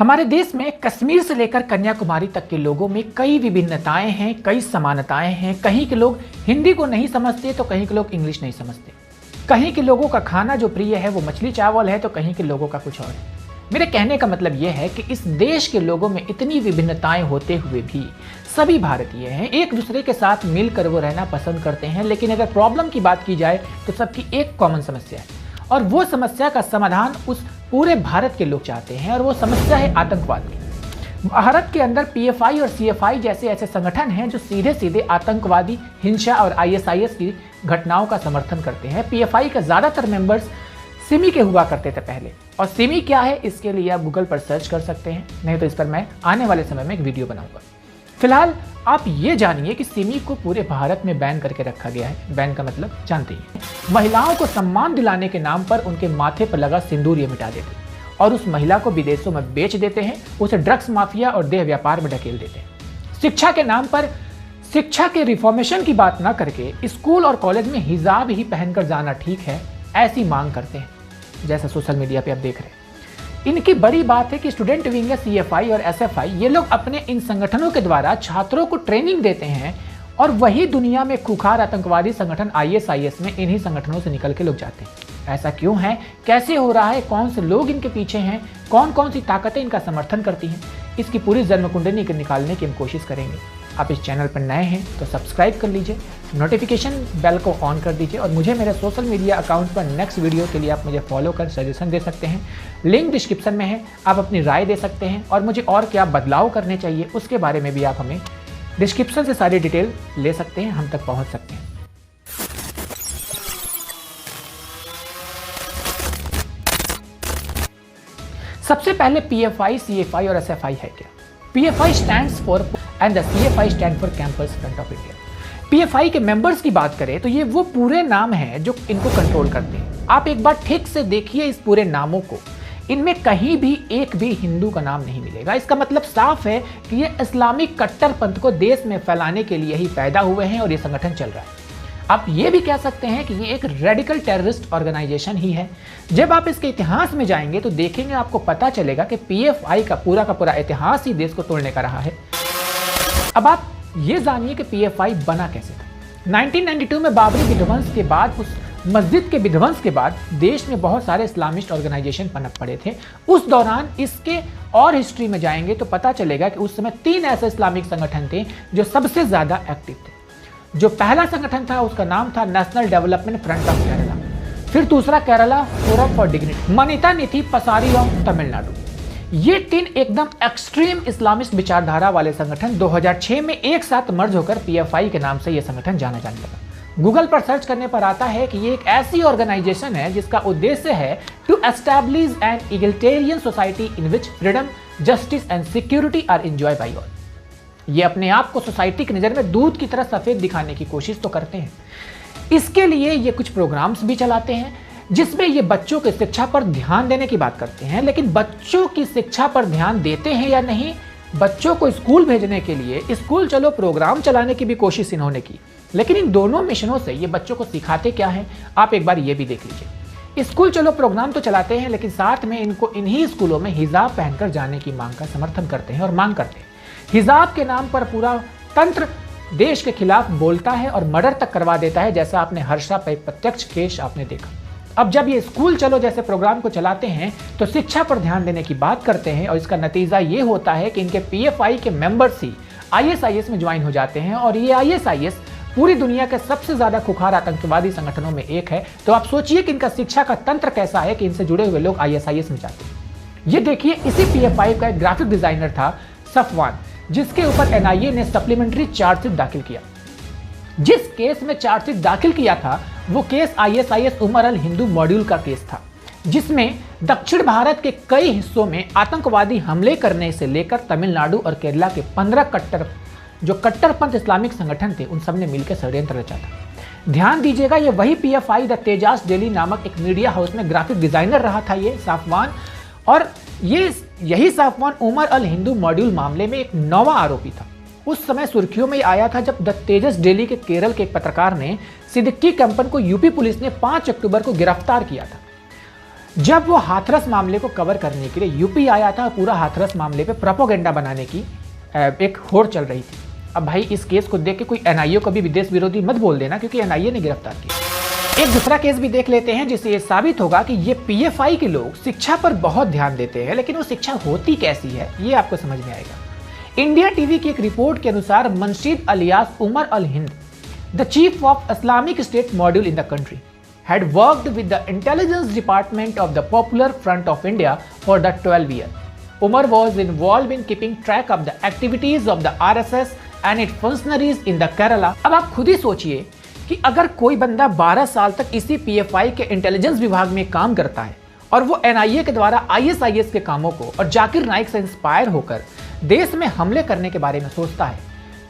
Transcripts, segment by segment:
हमारे देश में कश्मीर से लेकर कन्याकुमारी तक के लोगों में कई विभिन्नताएं हैं, कई समानताएं हैं। कहीं के लोग हिंदी को नहीं समझते तो कहीं के लोग इंग्लिश नहीं समझते। कहीं के लोगों का खाना जो प्रिय है वो मछली चावल है तो कहीं के लोगों का कुछ और है। मेरे कहने का मतलब यह है कि इस देश के लोगों में इतनी विभिन्नताएं होते हुए भी सभी भारतीय हैं, एक दूसरे के साथ मिलकर वो रहना पसंद करते हैं। लेकिन अगर प्रॉब्लम की बात की जाए तो सबकी एक कॉमन समस्या है और वो समस्या का समाधान उस पूरे भारत के लोग चाहते हैं और वो समस्या है आतंकवाद की। भारत के अंदर पीएफआई और सीएफआई जैसे ऐसे संगठन हैं जो सीधे सीधे आतंकवादी हिंसा और आईएसआईएस की घटनाओं का समर्थन करते हैं। पीएफआई के ज्यादातर मेंबर्स सिमी के हुआ करते थे पहले, और सिमी क्या है इसके लिए आप गूगल पर सर्च कर सकते हैं, नहीं तो इस पर मैं आने वाले समय में एक वीडियो बनाऊंगा। फिलहाल आप ये जानिए कि सिमी को पूरे भारत में बैन करके रखा गया है। बैन का मतलब जानते ही हैं। महिलाओं को सम्मान दिलाने के नाम पर उनके माथे पर लगा सिंदूर ये मिटा देते और उस महिला को विदेशों में बेच देते हैं, उसे ड्रग्स माफिया और देह व्यापार में ढकेल देते हैं। शिक्षा के नाम पर शिक्षा के रिफॉर्मेशन की बात ना करके स्कूल और कॉलेज में हिजाब ही पहनकर जाना ठीक है, ऐसी मांग करते हैं, जैसा सोशल मीडिया पे आप देख रहे हैं। इनकी बड़ी बात है कि स्टूडेंट विंग, सीएफआई और एसएफआई ये लोग अपने इन संगठनों के द्वारा छात्रों को ट्रेनिंग देते हैं और वही दुनिया में खुखार आतंकवादी संगठन आईएसआईएस में इन्हीं संगठनों से निकल के लोग जाते हैं। ऐसा क्यों है, कैसे हो रहा है, कौन से लोग इनके पीछे हैं, कौन कौन सी ताकतें इनका समर्थन करती हैं, इसकी पूरी जन्म कुंडली निकालने की हम कोशिश करेंगे। आप इस चैनल पर नए हैं तो सब्सक्राइब कर लीजिए, नोटिफिकेशन बेल को ऑन कर दीजिए और मुझे मेरे सोशल मीडिया अकाउंट पर नेक्स्ट वीडियो के लिए आप मुझे फॉलो कर सजेशन दे सकते हैं। लिंक डिस्क्रिप्शन में है, आप अपनी राय दे सकते हैं और मुझे और क्या बदलाव करने चाहिए उसके बारे में भी आप हमें डिस्क्रिप्शन से सारी डिटेल ले सकते हैं, हम तक पहुंच सकते हैं। सबसे पहले पीएफआई, सीएफआई और एसएफआई है क्या? PFI stands for and the CFI stand for campus front of India. PFI के मेंबर्स की बात करें तो ये वो पूरे नाम हैं जो इनको कंट्रोल करते हैं। आप एक बार ठीक से देखिए इस पूरे नामों को, इनमें कहीं भी एक भी हिंदू का नाम नहीं मिलेगा। इसका मतलब साफ है कि ये इस्लामिक कट्टरपंथ को देश में फैलाने के लिए ही पैदा हुए हैं और ये संगठन चल रहा है। आप ये भी कह सकते हैं कि ये एक रेडिकल टेररिस्ट ऑर्गेनाइजेशन ही है। जब आप इसके इतिहास में जाएंगे तो देखेंगे, आपको पता चलेगा कि पीएफआई का पूरा इतिहास ही देश को तोड़ने का रहा है। अब आप ये जानिए कि पीएफआई बना कैसे था। 1992 में बाबरी विध्वंस के बाद, उस मस्जिद के विध्वंस के बाद देश में बहुत सारे इस्लामिस्ट ऑर्गेनाइजेशन पनप पड़े थे। उस दौरान इसके और हिस्ट्री में जाएंगे तो पता चलेगा कि उस समय 3 ऐसे इस्लामिक संगठन थे जो सबसे ज्यादा एक्टिव थे। जो पहला संगठन था उसका नाम था national development front of Kerala, फिर दूसरा Kerala forum for dignity, Manita निधि पसारी ऑफ तमिलनाडु। ये 3 एकदम एक्सट्रीम इस्लामिस्ट विचारधारा वाले संगठन 2006 में एक साथ मर्ज होकर पीएफआई के नाम से यह संगठन जाना जाने लगा। गूगल पर सर्च करने पर आता है कि ये एक ऐसी ऑर्गेनाइजेशन है जिसका उद्देश्य है to establish an egalitarian society in which freedom, justice and security are enjoy by all. ये अपने आप को सोसाइटी की नजर में दूध की तरह सफेद दिखाने की कोशिश तो करते हैं। इसके लिए ये कुछ प्रोग्राम्स भी चलाते हैं जिसमें ये बच्चों की शिक्षा पर ध्यान देने की बात करते हैं। लेकिन बच्चों की शिक्षा पर ध्यान देते हैं या नहीं, बच्चों को स्कूल भेजने के लिए स्कूल चलो प्रोग्राम चलाने की भी कोशिश इन्होंने की, लेकिन इन दोनों मिशनों से ये बच्चों को सिखाते क्या है आप एक बार ये भी देख लीजिए। स्कूल चलो प्रोग्राम तो चलाते हैं लेकिन साथ में इनको इन्हीं स्कूलों में हिजाब पहनकर जाने की मांग का समर्थन करते हैं और मांग करते हैं। हिजाब के नाम पर पूरा तंत्र देश के खिलाफ बोलता है और मर्डर तक करवा देता है, जैसा आपने हर्षा पे प्रत्यक्ष केस आपने देखा। अब जब ये स्कूल चलो जैसे प्रोग्राम को चलाते हैं तो शिक्षा पर ध्यान देने की बात करते हैं और इसका नतीजा ये होता है कि इनके पीएफआई के मेंबर्स ही आईएसआईएस में ज्वाइन हो जाते हैं और ये आईएसआईएस पूरी दुनिया के सबसे ज्यादा खुखार आतंकवादी संगठनों में एक है। तो आप सोचिए कि इनका शिक्षा का तंत्र कैसा है कि इनसे जुड़े हुए लोग आईएसआईएस में जाते हैं। ये देखिए, इसी पीएफआई का एक ग्राफिक डिजाइनर था सफवान, जिसके ऊपर एनआईए ने सप्लीमेंट्री चार्जशीट दाखिल किया। जिस केस में चार्जशीट दाखिल किया था वो केस आईएसआईएस उमर अल हिंदू मॉड्यूल का केस था, जिसमें दक्षिण भारत के कई हिस्सों में आतंकवादी हमले करने से लेकर तमिलनाडु और केरला के 15 कट्टरपंथ इस्लामिक संगठन थे, उन सब ने मिलकर षड्यंत्र रचा था। ध्यान दीजिएगा, ये वही पीएफआई द तेजास डेली नामक एक मीडिया हाउस में ग्राफिक डिजाइनर रहा था ये साफवान, और यही साफवान उमर अल हिंदू मॉड्यूल मामले में एक नौवां आरोपी था। उस समय सुर्खियों में आया था जब द तेजस डेली के केरल के एक पत्रकार ने सिद्दीकी कंपन को यूपी पुलिस ने 5 अक्टूबर को गिरफ्तार किया था। जब वो हाथरस मामले को कवर करने के लिए यूपी आया था, पूरा हाथरस मामले पे प्रोपोगेंडा बनाने की एक होड़ चल रही थी। अब भाई इस केस को देख के कोई एनआईए को भी विदेश विरोधी मत बोल देना, क्योंकि एनआईए ने गिरफ्तार किया। एक दूसरा केस भी देख लेते हैं जिससे ये साबित होगा कि ये पीएफआई के लोग शिक्षा पर बहुत ध्यान देते हैं, लेकिन वो शिक्षा होती कैसी है ये आपको समझ में आएगा। इंडिया टीवी की एक रिपोर्ट के अनुसार Manshid alias Umar al Hind, the chief of Islamic State module in the country, had worked with the intelligence department of the Popular Front of India for the 12 years. Umar was involved in keeping track of the activities of the RSS and its functionaries in the Kerala. अब आप खुद ही सोचिए कि अगर कोई बंदा 12 साल तक इसी पीएफआई के इंटेलिजेंस विभाग में काम करता है और वो एनआईए के द्वारा आईएसआईएस के कामों को और जाकिर नाइक से इंस्पायर होकर देश में हमले करने के बारे में सोचता है,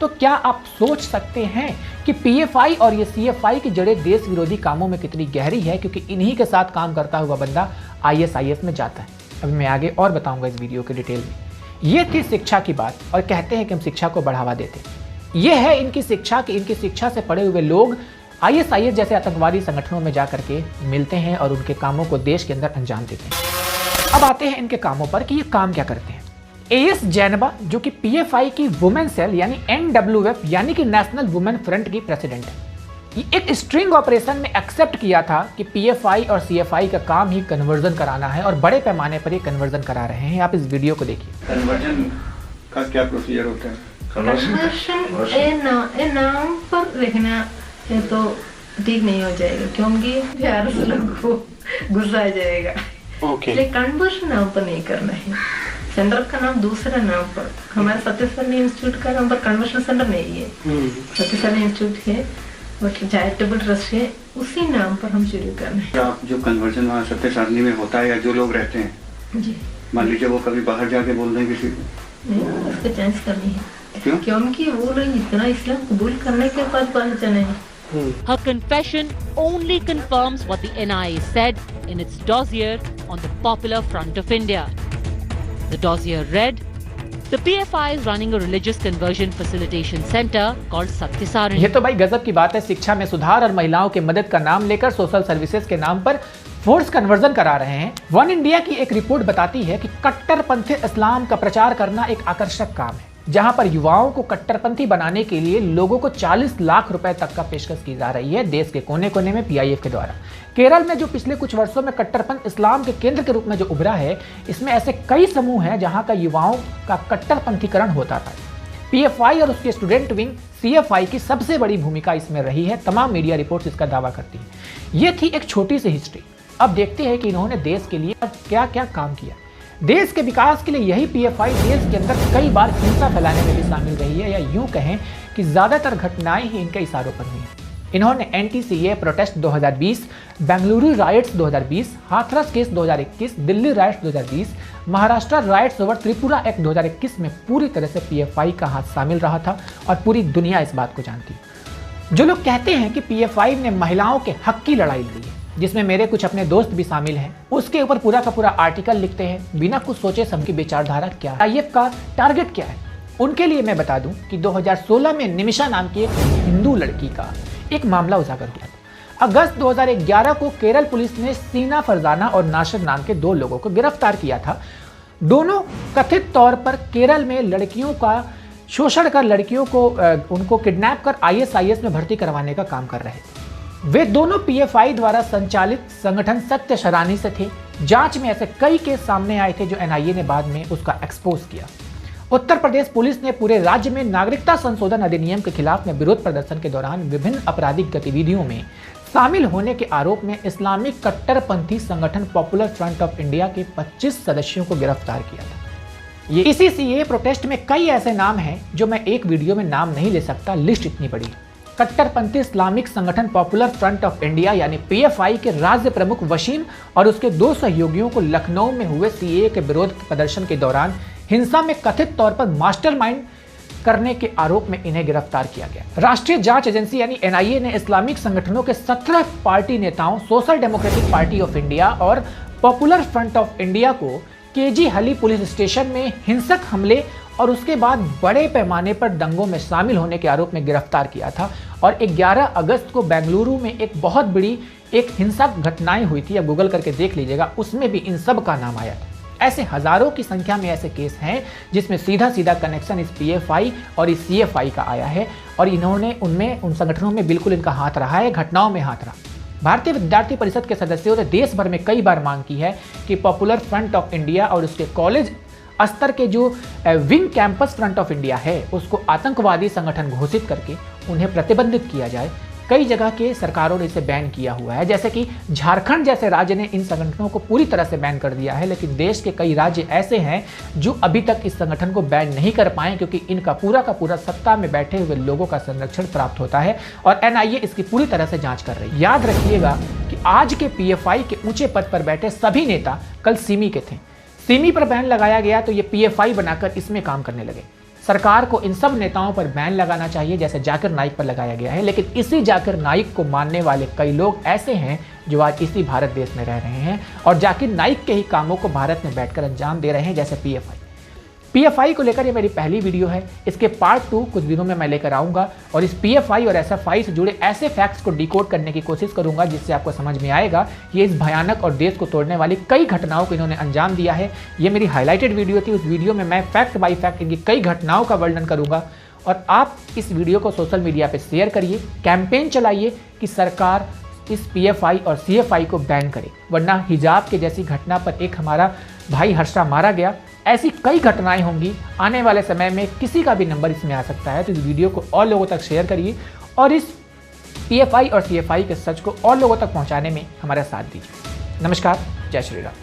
तो क्या आप सोच सकते हैं कि पीएफआई और ये सीएफआई की जड़ें देश विरोधी कामों में कितनी गहरी है, क्योंकि इन्हीं के साथ काम करता हुआ बंदा आईएसआईएस में जाता है। अभी मैं आगे और बताऊंगा इस वीडियो के डिटेल में। ये थी शिक्षा की बात, और कहते हैं कि हम शिक्षा को बढ़ावा देते हैं। ये है इनकी शिक्षा कि इनकी शिक्षा से पढ़े हुए लोग आईएसआईएस जैसे आतंकवादी संगठनों में जा करके मिलते हैं और उनके कामों को देश के अंदर अंजाम देते हैं। अब आते हैं इनके कामों पर कि ये काम क्या करते हैं। एएस जैनबा, जो कि पीएफआई की वुमेन सेल यानी एनडब्ल्यूएफ यानी कि नेशनल वुमेन फ्रंट की प्रेसिडेंट है, ये एक स्ट्रिंग ऑपरेशन में एक्सेप्ट किया था कि पीएफआई और सीएफआई का काम ही कन्वर्जन कराना है, और बड़े पैमाने पर ये कन्वर्जन करा रहे हैं। आप इस वीडियो को देखिए। कन्वर्जन का क्या प्रोसीजर होता है? कन्वर्जन नाम पर लिखना ये तो ठीक नहीं हो जाएगा, क्योंकि प्यार से लोगों को गुस्सा आ जाएगा। इसलिए कन्वर्जन नाम पर नहीं करना है। सेंटर का नाम दूसरा नाम पर, हमारे सत्यसाई इंस्टीट्यूट का नाम पर कन्वर्जन सेंटर नहीं है, सत्यसाई इंस्टीट्यूट है और चैरिटेबल ट्रस्ट है, उसी नाम पर हम शुरू करना है। आप जो कन्वर्जन वहाँ सत्यसाई में होता है या जो लोग रहते हैं जी, मान लीजिए वो कभी बाहर जाके बोल दें किसी को, नहीं उसका चांस करनी है। क्यों? क्योंकि वो लोग इतना इस्लाम कबूल करने के बाद बाहर जाना है। Her confession only confirms what the NIA said in its dossier on the Popular Front of India. The dossier read, the PFI is running a religious conversion facilitation center called Satyasarani. ये तो भाई गजब की बात है। शिक्षा में सुधार और महिलाओं की मदद का नाम लेकर सोशल सर्विसेज के नाम पर फोर्स कन्वर्जन करा रहे हैं। वन इंडिया की एक रिपोर्ट बताती है कि कट्टरपंथी इस्लाम का प्रचार करना एक आकर्षक काम है, जहां पर युवाओं को कट्टरपंथी बनाने के लिए लोगों को 40 लाख रुपए तक का पेशकश की जा रही है देश के कोने कोने में पीआईएफ के द्वारा। केरल में जो पिछले कुछ वर्षों में कट्टरपंथ इस्लाम के केंद्र के रूप में जो उभरा है, इसमें ऐसे कई समूह हैं जहां का युवाओं का कट्टरपंथीकरण होता था। पीएफआई और उसके स्टूडेंट विंग सीएफआई की सबसे बड़ी भूमिका इसमें रही है। तमाम मीडिया रिपोर्ट्स इसका दावा करती हैं। ये थी एक छोटी सी हिस्ट्री। अब देखते हैं कि इन्होंने देश के लिए क्या क्या काम किया। देश के विकास के लिए यही पीएफआई देश के अंदर कई बार हिंसा फैलाने में भी शामिल रही है, या यूं कहें कि ज्यादातर घटनाएं ही इनके इशारों पर हुई हैं। इन्होंने anti-CAA protest 2020, Bengaluru rights 2020, Hathras case 2021, Delhi rights 2020, Maharashtra rights over Tripura act 2021 में पूरी तरह से पीएफआई का हाथ शामिल रहा था, और पूरी दुनिया इस बात को जानती है। जो लोग कहते हैं कि पीएफआई ने महिलाओं के हक की लड़ाई लड़ी है, जिसमें मेरे कुछ अपने दोस्त भी शामिल हैं, उसके ऊपर पूरा का पूरा आर्टिकल लिखते हैं बिना कुछ सोचे सबकी विचारधारा क्या है, आईएफ का टारगेट क्या है। उनके लिए मैं बता दूं कि 2016 में निमिषा नाम की एक हिंदू लड़की का एक मामला उजागर हुआ था। अगस्त 2011 को केरल पुलिस ने सीना फरजाना और नासिर नाम के 2 लोगों को गिरफ्तार किया था। दोनों कथित तौर पर केरल में लड़कियों का शोषण कर लड़कियों को उनको किडनैप कर आईएसआईएस में भर्ती करवाने का काम कर रहे थे। वे दोनों पीएफआई द्वारा संचालित संगठन सत्यसारणी से थे। जांच में ऐसे कई केस सामने आए थे जो एनआईए ने बाद में उसका एक्सपोज किया। उत्तर प्रदेश पुलिस ने पूरे राज्य में नागरिकता संशोधन अधिनियम के खिलाफ में विरोध प्रदर्शन के दौरान विभिन्न आपराधिक गतिविधियों में शामिल होने के आरोप में इस्लामिक कट्टरपंथी संगठन पॉपुलर फ्रंट ऑफ इंडिया के 25 सदस्यों को गिरफ्तार किया था। ये इसी सीएए प्रोटेस्ट में कई ऐसे नाम हैं जो मैं एक वीडियो में नाम नहीं ले सकता, लिस्ट इतनी बड़ी है। कट्टरपंथी इस्लामिक संगठन पॉपुलर फ्रंट ऑफ इंडिया यानी पीएफआई के राज्य प्रमुख वसीम और उसके 2 सहयोगियों को लखनऊ में हुए सीएए के विरोध प्रदर्शन के दौरान हिंसा में कथित तौर पर मास्टरमाइंड करने के आरोप में इन्हें गिरफ्तार किया गया। राष्ट्रीय जांच एजेंसी यानी एनआईए ने इस्लामिक संगठनों के 17 पार्टी नेताओं, social democratic party of India और पॉपुलर फ्रंट ऑफ इंडिया को केजी हली पुलिस स्टेशन में हिंसक हमले और उसके बाद बड़े पैमाने पर दंगों में शामिल होने के आरोप में गिरफ्तार किया था। और 11 अगस्त को बेंगलुरु में एक बहुत बड़ी एक हिंसक घटनाएं हुई थी, अब गूगल करके देख लीजिएगा, उसमें भी इन सब का नाम आया था। ऐसे हजारों की संख्या में ऐसे केस हैं जिसमें सीधा सीधा कनेक्शन इस पीएफआई और इस सीएफआई का आया है और इन्होंने उन संगठनों में बिल्कुल इनका हाथ रहा है, घटनाओं में हाथ रहा। भारतीय विद्यार्थी परिषद के सदस्यों ने देश भर में कई बार मांग की है कि पॉपुलर फ्रंट ऑफ इंडिया और उसके कॉलेज स्तर के जो wing campus front of India है उसको आतंकवादी संगठन घोषित करके उन्हें प्रतिबंधित किया जाए। कई जगह के सरकारों ने इसे बैन किया हुआ है, जैसे कि झारखंड जैसे राज्य ने इन संगठनों को पूरी तरह से बैन कर दिया है, लेकिन देश के कई राज्य ऐसे हैं जो अभी तक इस संगठन को बैन नहीं कर पाए क्योंकि इनका पूरा का पूरा सत्ता में बैठे हुए लोगों का संरक्षण प्राप्त होता है और एनआईए इसकी पूरी तरह से जांच कर रही है। याद रखिएगा कि आज के पीएफआई के ऊंचे पद पर बैठे सभी नेता कल सिमी के थे। सिमी पर बैन लगाया गया तो ये पीएफआई बनाकर इसमें काम करने लगे। सरकार को इन सब नेताओं पर बैन लगाना चाहिए जैसे जाकिर नाइक पर लगाया गया है, लेकिन इसी जाकिर नाइक को मानने वाले कई लोग ऐसे हैं जो आज इसी भारत देश में रह रहे हैं और जाकिर नाइक के ही कामों को भारत में बैठकर अंजाम दे रहे हैं, जैसे पीएफआई को लेकर ये मेरी पहली वीडियो है। इसके पार्ट 2 कुछ दिनों में मैं लेकर आऊँगा और इस पीएफआई और एसएफआई से जुड़े ऐसे फैक्ट्स को डिकोड करने की कोशिश करूँगा जिससे आपको समझ में आएगा ये इस भयानक और देश को तोड़ने वाली कई घटनाओं को इन्होंने अंजाम दिया है। ये मेरी हाईलाइटेड वीडियो थी, उस वीडियो में मैं फैक्ट बाई फैक्ट इनकी कई घटनाओं का वर्णन करूँगा और आप इस वीडियो को सोशल मीडिया पर शेयर करिए, कैंपेन चलाइए कि सरकार इस पीएफआई और सीएफआई को बैन करे, वरना हिजाब के जैसी घटना पर एक हमारा भाई हर्षा मारा गया। ऐसी कई घटनाएं होंगी आने वाले समय में, किसी का भी नंबर इसमें आ सकता है। तो इस वीडियो को और लोगों तक शेयर करिए और इस पीएफआई और सीएफआई के सच को और लोगों तक पहुंचाने में हमारा साथ दीजिए। नमस्कार, जय श्री राम।